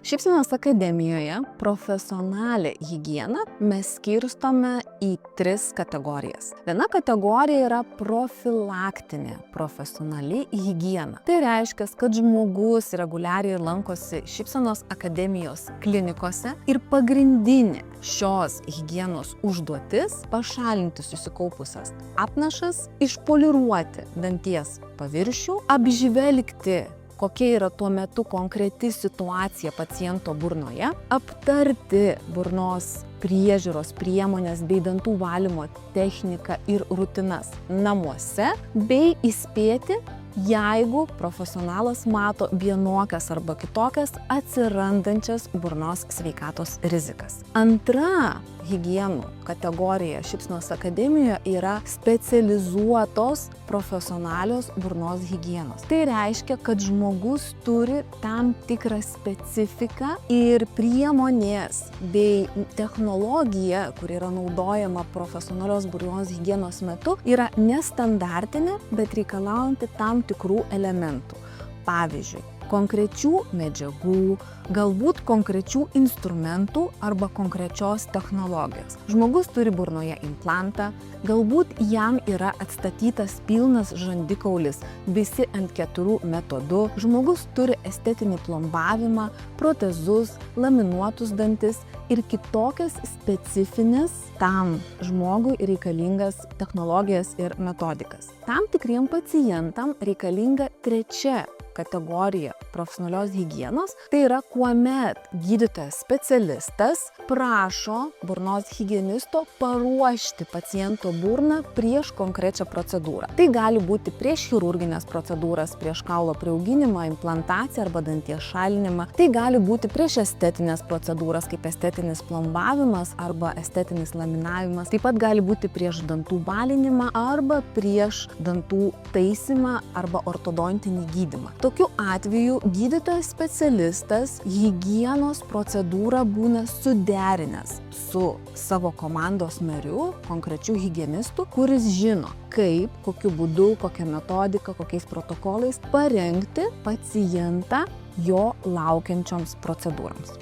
Šypsenos akademijoje profesionalią higieną mes skirstome į 3 kategorijas. Viena kategorija yra profilaktinė profesionali higiena. Tai reiškia, kad žmogus reguliariai lankosi Šypsenos akademijos klinikose ir pagrindinė šios higienos užduotis - pašalinti susikaupusias apnašas, išpoliruoti danties paviršių, apžvelgti, kokia yra tuo metu konkreti situacija paciento burnoje, aptarti burnos priežiūros priemonės bei dantų valymo techniką ir rutinas namuose, bei įspėti, jeigu profesionalas mato vienokias arba kitokias atsirandančias burnos sveikatos rizikas. Antra higienų kategorija Šypsenos akademijoje yra specializuotos profesionalios burnos higienos. Tai reiškia, kad žmogus turi tam tikrą specifiką ir priemonės bei technologija, kuri yra naudojama profesionalios burnos higienos metu, yra nestandartinė, bet reikalaujanti tam tikrų elementų. Pavyzdžiui, konkrečių medžiagų, galbūt konkrečių instrumentų arba konkrečios technologijos. Žmogus turi burnoje implantą, galbūt jam yra atstatytas pilnas žandikaulis visi ant 4 metodu, žmogus turi estetinį plombavimą, protezus, laminuotus dantis ir kitokias specifines tam žmogui reikalingas technologijas ir metodikas. Tam tikriem pacientam reikalinga trečia kategorija profesionalios higienos, tai yra kuomet gydytojas specialistas prašo burnos higienisto paruošti paciento burną prieš konkrečią procedūrą. Tai gali būti prieš chirurginės procedūras, prieš kaulo priauginimą, implantaciją arba danties šalinimą. Tai gali būti prieš estetinės procedūras, kaip estetinis plombavimas arba estetinis laminavimas. Taip pat gali būti prieš dantų balinimą arba prieš dantų taisymą arba ortodontinį gydymą. Tokiu atveju gydytojas specialistas higienos procedūrą būna suderinęs su savo komandos nariu, konkrečiu higienistu, kuris žino, kaip, kokiu būdu, kokią metodiką, kokiais protokolais parengti pacientą jo laukiančioms procedūroms.